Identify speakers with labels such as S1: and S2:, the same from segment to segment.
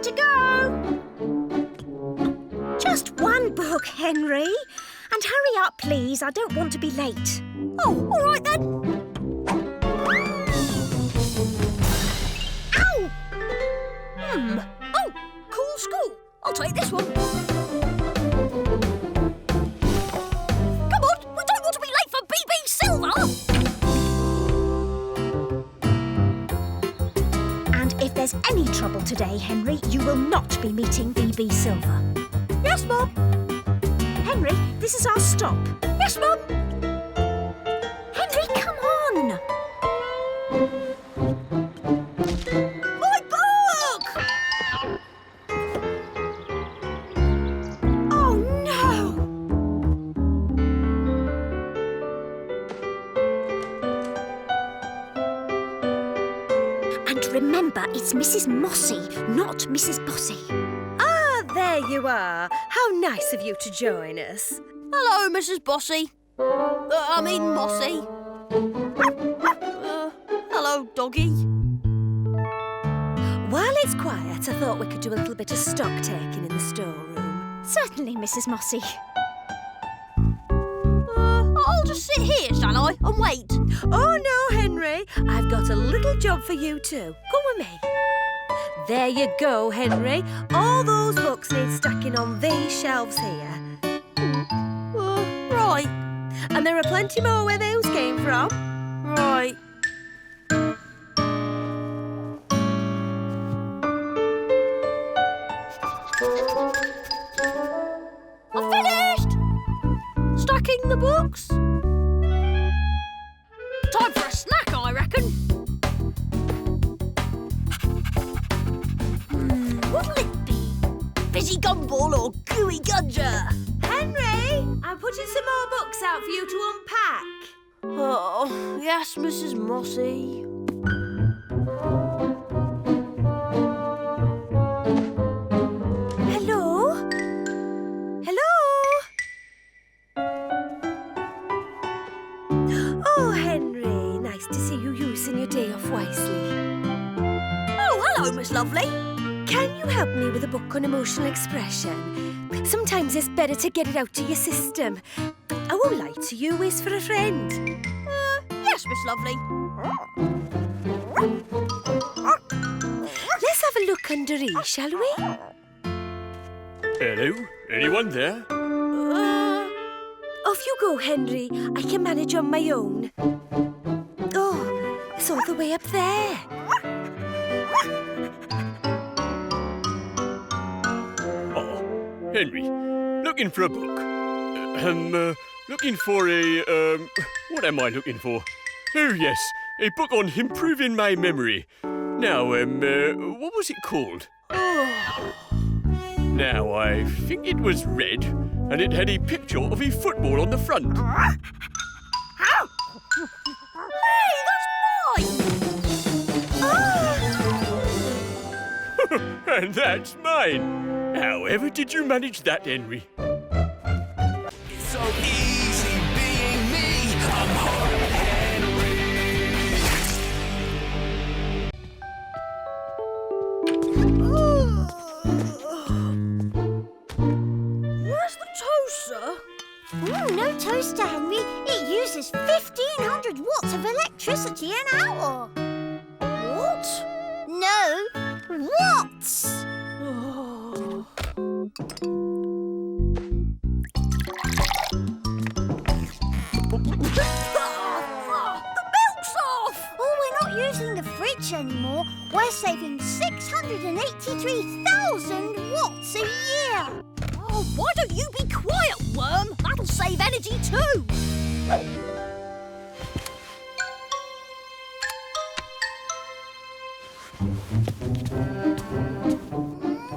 S1: to go. Just one book, Henry. And hurry up, please. I don't want to be late.
S2: Oh, all right then.
S1: Ow!
S2: Oh, cool school. I'll take this one. Come on, we don't want to be late for BB Silver.
S1: And if there's any trouble today, Henry, you will not be meeting BB Silver.
S2: Yes, Mum.
S1: Henry, this is our stop.
S2: Yes, Mum.
S1: Henry, come on.
S2: My book!
S1: Oh, no. And remember, it's Mrs. Mossy, not Mrs. Bossy.
S3: There you are. How nice of you to join us.
S2: Hello, Mrs. Bossy. Mossy. Hello, doggy.
S3: While it's quiet, I thought we could do a little bit of stock taking in the storeroom.
S1: Certainly, Mrs. Mossy.
S2: I'll just sit here, shall I, and wait?
S3: Oh, no, Henry. I've got a little job for you too. Come with me. There you go, Henry. All those books need stacking on these shelves here.
S2: Right.
S3: And there are plenty more where those came from.
S2: Right. I'm finished! Stacking the books. Time for a snack, I reckon. What'll it be? Fizzy gumball or gooey gudger?
S3: Henry, I'm putting some more books out for you to unpack.
S2: Oh, yes, Mrs. Mossy.
S3: Hello? Hello? Oh, Henry, nice to see you using your day off wisely.
S2: Oh, hello, Miss Lovely.
S3: Can you help me with a book on emotional expression? Sometimes it's better to get it out of your system. I won't lie to you, it's for a friend.
S2: Yes, Miss Lovely.
S3: Let's have a look under E, shall we?
S4: Hello? Anyone there?
S3: Off you go, Henry. I can manage on my own. Oh, it's all the way up there.
S4: Oh, Henry, looking for a book. Looking for a, what am I looking for? Oh, yes, a book on improving my memory. Now, what was it called? Now, I think it was red, and it had a picture of a football on the front.
S2: Hey, that's mine!
S4: And that's mine. However did you manage that, Henry?
S5: It's so easy being me. I'm Horrid Henry.
S2: Where's the toaster?
S1: No toaster, Henry. It uses 1,500 watts of electricity an hour.
S2: What?
S1: No, watts.
S2: The milk's off!
S1: Oh, we're not using the fridge anymore. We're saving 683,000 watts a year.
S2: Oh, why don't you be quiet, worm? That'll save energy too.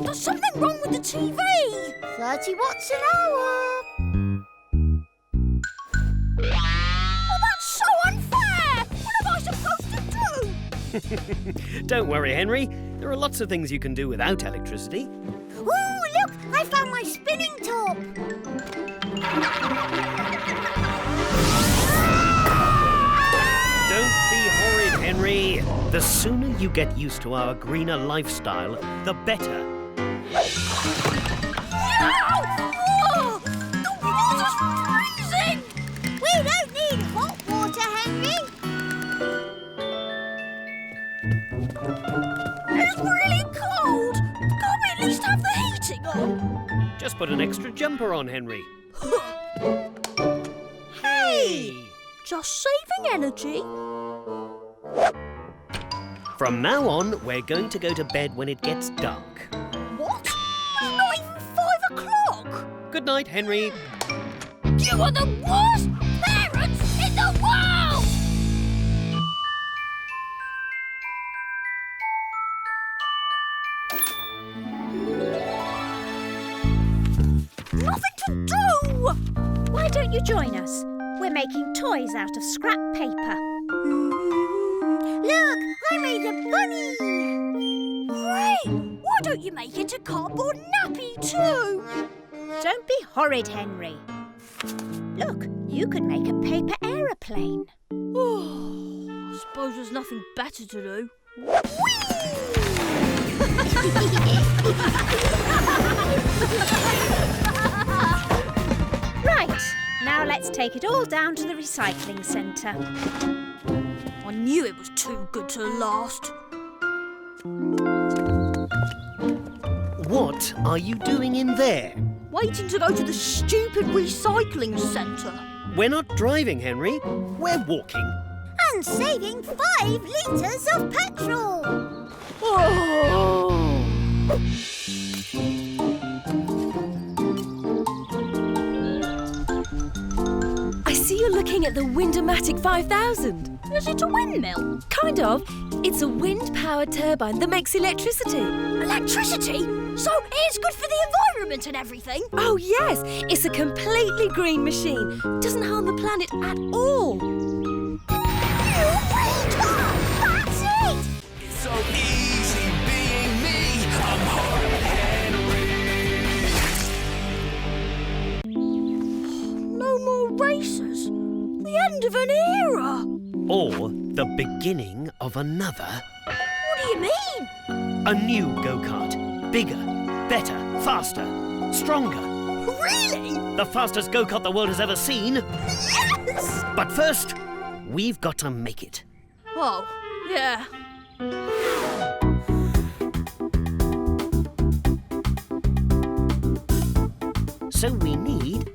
S2: There's something wrong with the TV.
S1: 30 watts an hour.
S2: Oh, that's so unfair. What am I supposed to do?
S6: Don't worry, Henry. There are lots of things you can do without electricity.
S1: Oh, look, I found my spinning top.
S6: Don't be horrid, Henry. The sooner you get used to our greener lifestyle, the better.
S2: Oh, the water's freezing!
S1: We don't need hot water, Henry.
S2: It's really cold! Can't we at least have the heating on?
S6: Just put an extra jumper on, Henry.
S2: Hey! Just saving energy.
S6: From now on, we're going to go to bed when it gets dark.
S2: What? It's not even 5 o'clock!
S6: Good night, Henry.
S2: You are the worst parents in the world! Nothing to do!
S7: Why don't you join us? We're making toys out of scrap paper.
S1: Look, I made a bunny.
S2: Great! Why don't you make it a cardboard nappy too?
S7: Don't be horrid, Henry. Look, you could make a paper aeroplane.
S2: I suppose there's nothing better to do.
S7: Right, now let's take it all down to the recycling centre.
S2: I knew it was too good to last.
S6: What are you doing in there?
S2: Waiting to go to the stupid recycling centre.
S6: We're not driving, Henry. We're walking.
S1: And saving 5 litres of petrol.
S2: Oh.
S3: I see you're looking at the Windomatic 5000.
S2: Is it a windmill?
S3: Kind of. It's a wind-powered turbine that makes electricity.
S2: Electricity? So it's good for the environment and everything?
S3: Oh, yes. It's a completely green machine. Doesn't harm the planet at all.
S1: That's it!
S5: It's so easy being me. I'm Horrid Henry.
S2: No more races. The end of an era.
S6: Or the beginning of another.
S2: What do you mean?
S6: A new Go Kart. Bigger, better, faster, stronger.
S2: Really?
S6: The fastest Go Kart the world has ever seen.
S2: Yes!
S6: But first, we've got to make it.
S2: Oh, yeah.
S6: So we need,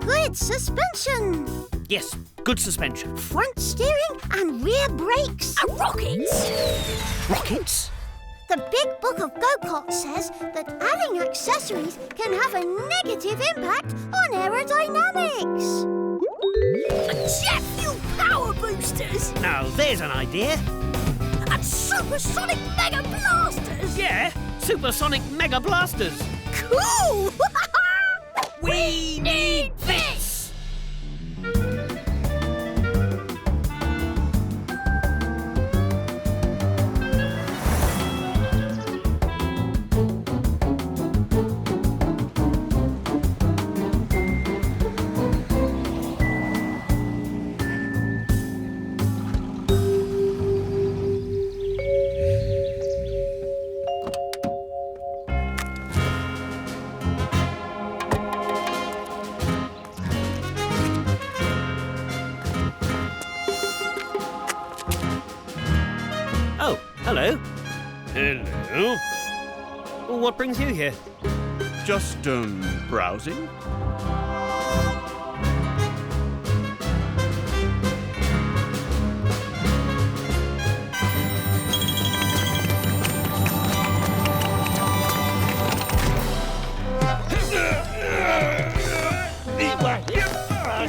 S1: Good suspension.
S6: yes, good suspension.
S1: Front steering and rear brakes.
S2: And rockets?
S6: Rockets?
S1: The big book of go-kart says that adding accessories can have a negative impact on aerodynamics.
S2: Jet fuel power boosters?
S6: Now there's an idea.
S2: And supersonic mega blasters?
S6: Yeah, supersonic mega blasters.
S2: Cool!
S6: We need this! Oh, hello.
S4: Hello.
S6: What brings you here?
S4: Just, browsing?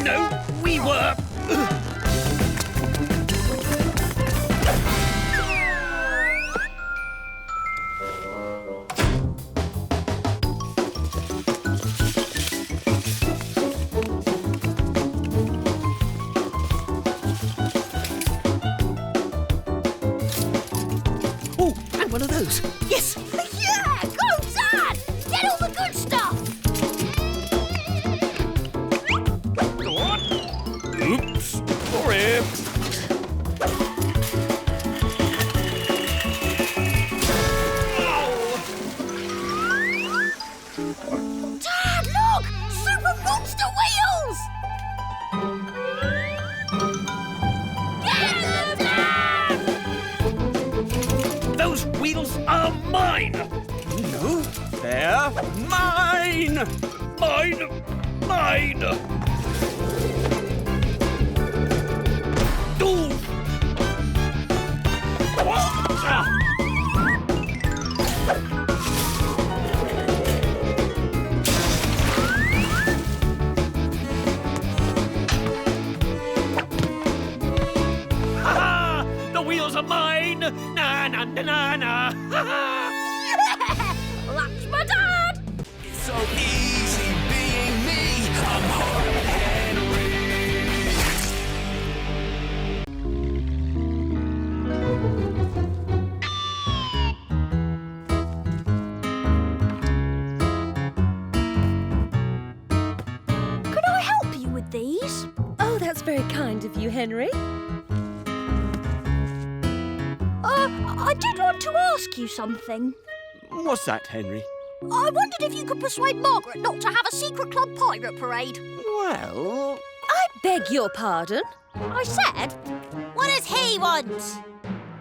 S6: No, we were. Oh, and one of those. Yes.
S2: Yeah! Go, Dad! Get all the good stuff!
S4: Oops. Sorry.
S6: wheels are mine!
S4: No, they're mine!
S6: Mine! Ooh. Ha-ha! The wheels are mine! Na na na na na! Ha-ha!
S2: That's my dad!
S5: It's so easy being me. I'm Horrid Henry.
S2: Could I help you with these?
S3: Oh, that's very kind of you, Henry.
S2: I did want to ask you something.
S4: What's that, Henry?
S2: I wondered if you could persuade Margaret not to have a secret club pirate parade.
S4: Well,
S3: I beg your pardon.
S2: I said, what does he want?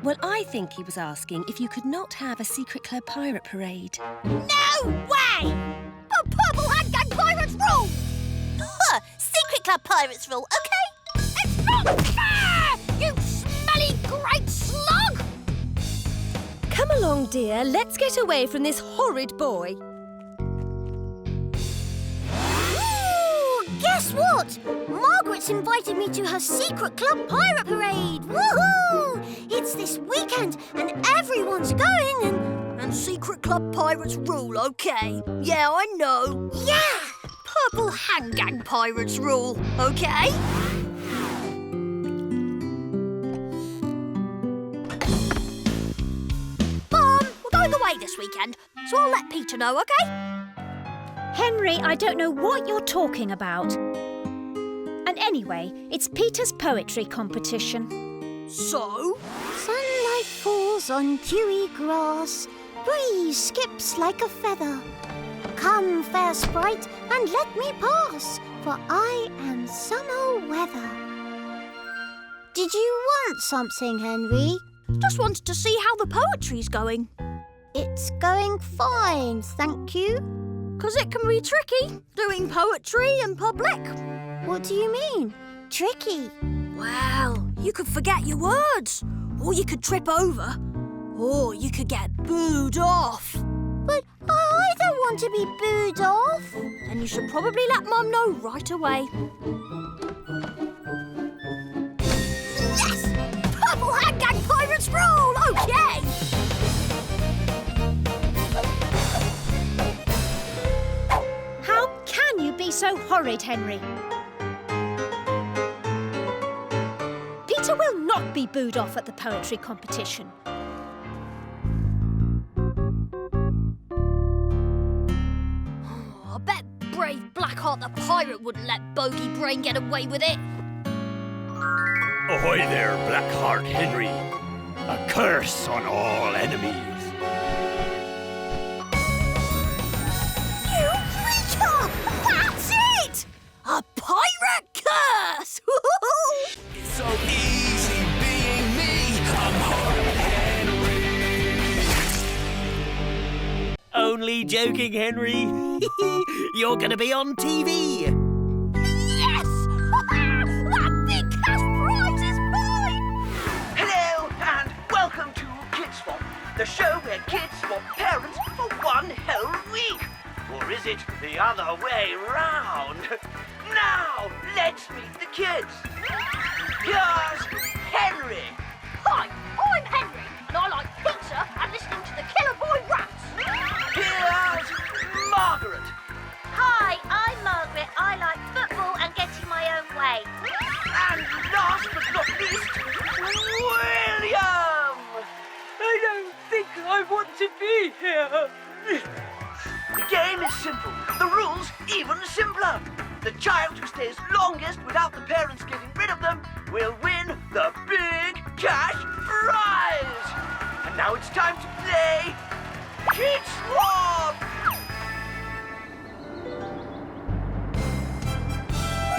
S3: Well, I think he was asking if you could not have a secret club pirate parade.
S2: No way! The Purple Handgun Pirates rule!
S1: Secret Club Pirates rule, OK?
S2: It's not fair! You smelly great slug!
S3: Come along, dear. Let's get away from this horrid boy.
S1: Ooh, guess what? Margaret's invited me to her Secret Club Pirate Parade. Woohoo! It's this weekend and everyone's going
S2: And Secret Club Pirates rule, OK? Yeah, I know.
S1: yeah!
S2: Purple Handgun Pirates rule, OK? Mum, we're going away this weekend, so I'll let Peter know, OK?
S7: Henry, I don't know what you're talking about. And anyway, it's Peter's poetry competition.
S2: So?
S1: Sunlight falls on dewy grass, breeze skips like a feather. Come, fair sprite, and let me pass, for I am summer weather. Did you want something, Henry?
S2: Just wanted to see how the poetry's going.
S1: It's going fine, thank you.
S2: 'Cause it can be tricky, doing poetry in public.
S1: What do you mean? Tricky?
S2: Well, you could forget your words, or you could trip over, or you could get booed off.
S1: But I don't want to be booed off.
S2: Then you should probably let Mum know right away. Yes! Purple Handgun Pirates rule! OK!
S7: How can you be so horrid, Henry? Peter will not be booed off at the poetry competition.
S2: I bet brave Blackheart the pirate wouldn't let Bogey Brain get away with it.
S6: Ahoy there, Blackheart Henry. A curse on all enemies.
S2: You creature! That's it! A pirate curse!
S5: It's so easy being me. I'm Horrid Henry.
S6: Only joking, Henry. You're gonna be on TV.
S2: Yes! That big cash prize is mine!
S8: Hello and welcome to Kids Swap, the show where kids swap parents for one whole week. Or is it the other way round? Now, let's meet the kids. Here's Henry.
S2: Hi, I'm Henry, and I like pizza and listening to the Killer Boy Rats.
S8: Here's Margaret.
S1: Hi, I'm Margaret. I like football and getting my own way.
S8: And last but not least, William. I don't think I want to be here. The game is simple. The rules even simpler. The child who stays longest without the parents getting rid of them will win the big cash prize. And now it's time to play Kids Swap.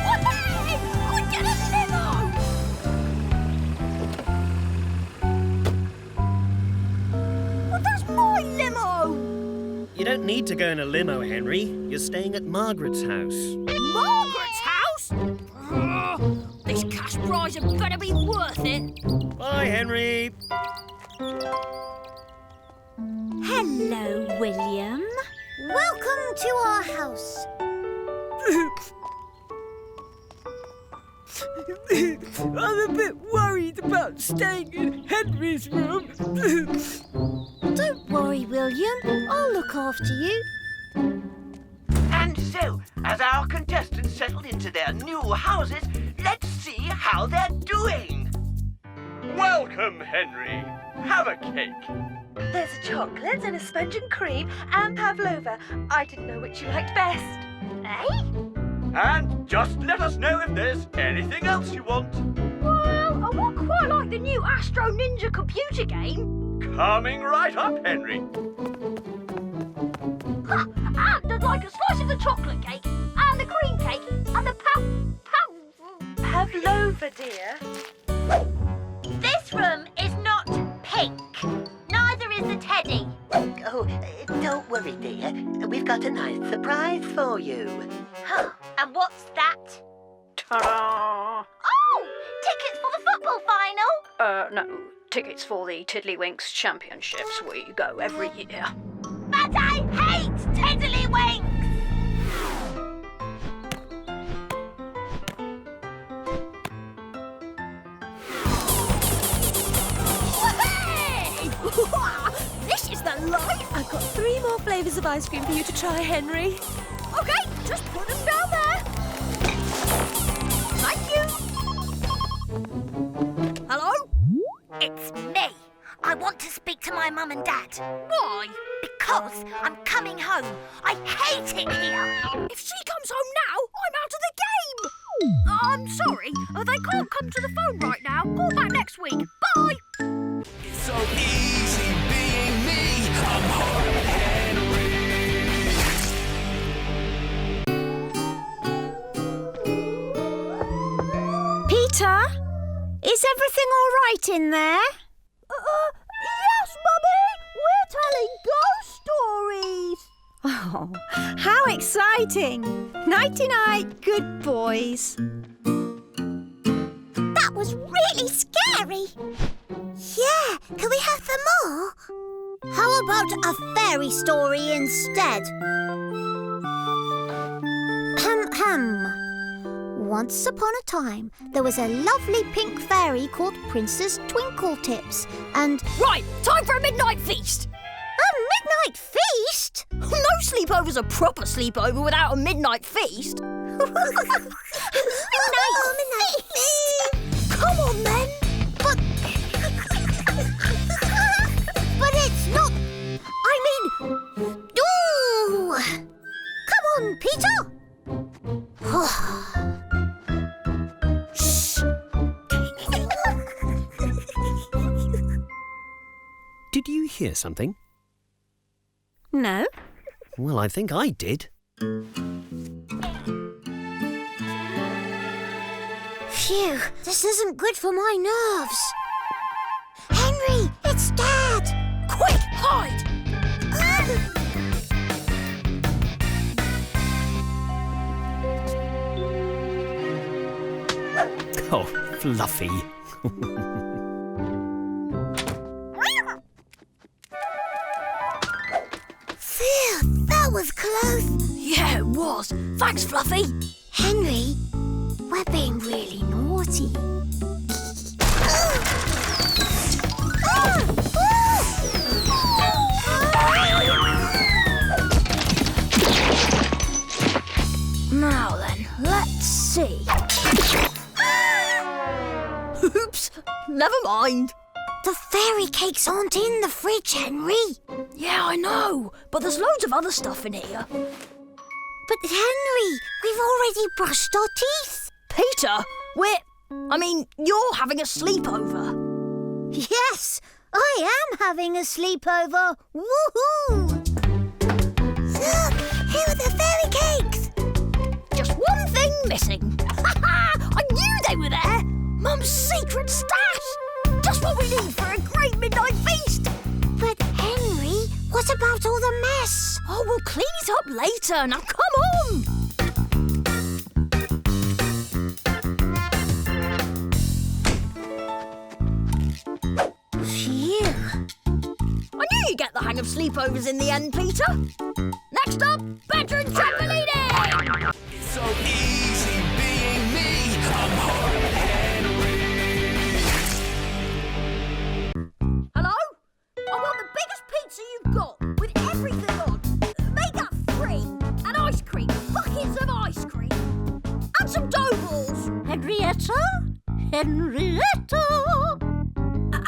S2: Whoopee! I get a limo! Well, that's
S6: You don't need to go in a limo, Henry. You're staying at Margaret's house.
S2: Margaret's house? This cash prize had better be worth it.
S6: Bye, Henry.
S7: Hello, William.
S1: Welcome to our house.
S3: I'm a bit worried about staying in Henry's room.
S1: Don't worry, William. I'll look after you.
S8: And so, as our contestants settle into their new houses, let's see how they're doing.
S4: Welcome, Henry. Have a cake.
S3: There's a chocolate and a sponge and cream and pavlova. I didn't know which you liked best.
S2: Eh?
S4: And just let us know if there's anything else you want.
S2: Well, I would quite like the new Astro Ninja computer game.
S4: Coming right up, Henry.
S2: And I'd like a slice of the chocolate cake, and the cream cake, and the
S3: Pavlova, dear.
S9: This room is not pink. Neither is the teddy.
S8: Oh, don't worry, dear. We've got a nice surprise for you.
S9: Huh. And what's that?
S3: Ta-da!
S9: Oh! Tickets for the football final?
S3: No. Tickets for the Tiddlywinks Championships. We go every year.
S9: But I hate Tiddlywinks!
S2: This is the life!
S3: I've got 3 more flavours of ice cream for you to try, Henry.
S2: Okay, just put them down there. Thank you. Hello?
S9: It's me. I want to speak to my mum and dad.
S2: Why?
S9: Because I'm coming home. I hate it here.
S2: If she comes home now, I'm out of the game. I'm sorry. They can't come to the phone right now. Call back next week. Bye.
S5: It's so easy being me. I'm Horrid Henry.
S7: Peter, is everything all right in there?
S2: Yes, Mummy. We're telling ghost stories.
S7: Oh, how exciting! Nighty-night, good boys.
S1: That was really scary. Yeah, can we have some more? How about a fairy story instead? Once upon a time, there was a lovely pink fairy called Princess Twinkletips, and...
S2: Right, time for a midnight feast.
S1: A midnight feast?
S2: No sleepover's a proper sleepover without a midnight feast.
S1: Midnight feast!
S2: Come on, then.
S1: But it's not... I mean... Ooh! Come on, Peter! Shh!
S6: Did you hear something?
S7: No?
S6: Well, I think I did.
S1: Phew, this isn't good for my nerves. Henry, it's Dad!
S2: Quick, hide.
S6: Oh, Fluffy.
S1: Phew, that was close.
S2: Yeah, it was. Thanks, Fluffy.
S1: Henry, we're being really naughty.
S2: Now then, let's see. Oops, never mind.
S1: The fairy cakes aren't in the fridge, Henry.
S2: Yeah, I know, but there's loads of other stuff in here.
S1: But Henry, we've already brushed our teeth.
S2: Peter, you're having a sleepover.
S1: Yes, I am having a sleepover. Woohoo! Look, here are the fairy cakes.
S2: Just one thing missing. I knew they were there. Mum's secret stash. Just what we need for a great midnight feast.
S1: But Henry, what about all the mail? Yes!
S2: Oh, we'll clean it up later. Now, come on!
S1: Phew.
S2: I knew you'd get the hang of sleepovers in the end, Peter. Next up, bedroom chocolate eating!
S5: It's so easy being me. I'm Horrid Henry.
S2: Hello? I want the biggest pizza you've got, with everything on. Make that 3. And ice cream, buckets of ice cream. And some dough balls.
S1: Henrietta? Henrietta!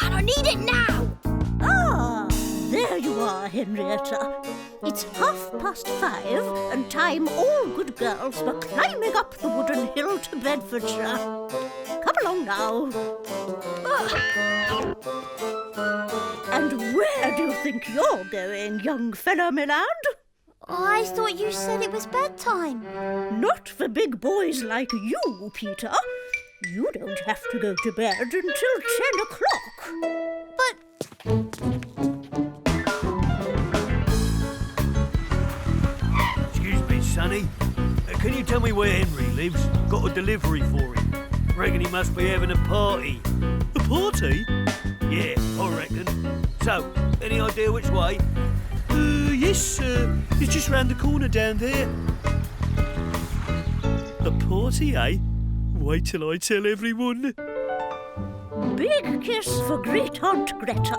S2: And I need it now.
S1: Ah, there you are, Henrietta. It's 5:30 and time all good girls were climbing up the wooden hill to Bedfordshire. Come along now. And where do you think you're going, young fella, my lad? I thought you said it was bedtime.
S10: Not for big boys like you, Peter. You don't have to go to bed until 10 o'clock.
S6: Excuse me, Sonny. Can you tell me where Henry lives? Got a delivery for him. Reckon he must be having a party. A party? Yeah, I reckon. So, any idea which way? Yes, it's just round the corner down there. A party, eh? Wait till I tell everyone.
S10: Big kiss for Great Aunt Greta.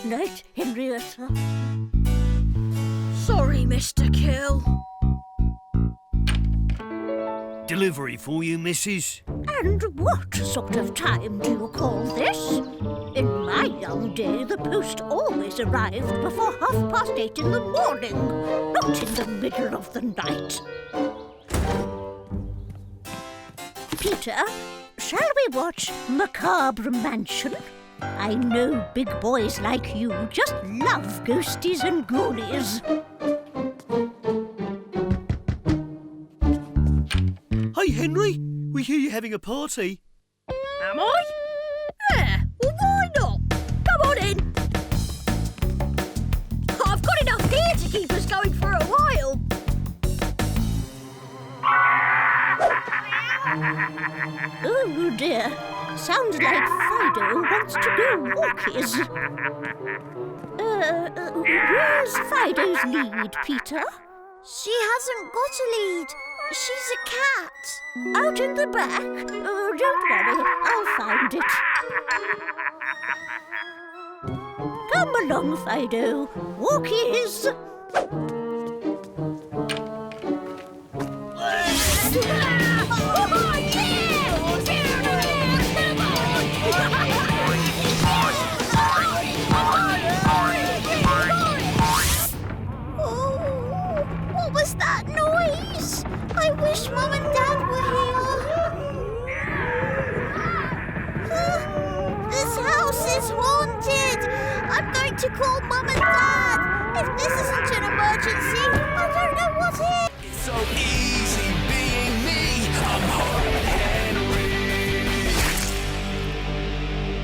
S10: Night, Henrietta.
S2: Sorry, Mr. Kill.
S6: Delivery for you, missus.
S10: And what sort of time do you call this? In my young day, the post always arrived before 8:30 in the morning, not in the middle of the night. Peter, shall we watch Macabre Mansion? I know big boys like you just love ghosties and ghoulies.
S6: Hey, Henry, we hear you having a party.
S2: Am I? Yeah, well, why not? Come on in. I've got enough here to keep us going for a while.
S10: Oh dear, sounds like Fido wants to go walkies. Where's Fido's lead, Peter?
S1: She hasn't got a lead. She's a cat.
S10: Out in the back? Oh, don't worry, I'll find it. Come along, Fido. Walkies.
S1: What was that noise? I wish Mum and Dad were here. This house is haunted. I'm going to call Mum and Dad. If this isn't an emergency, I don't know what is.
S5: It's so easy.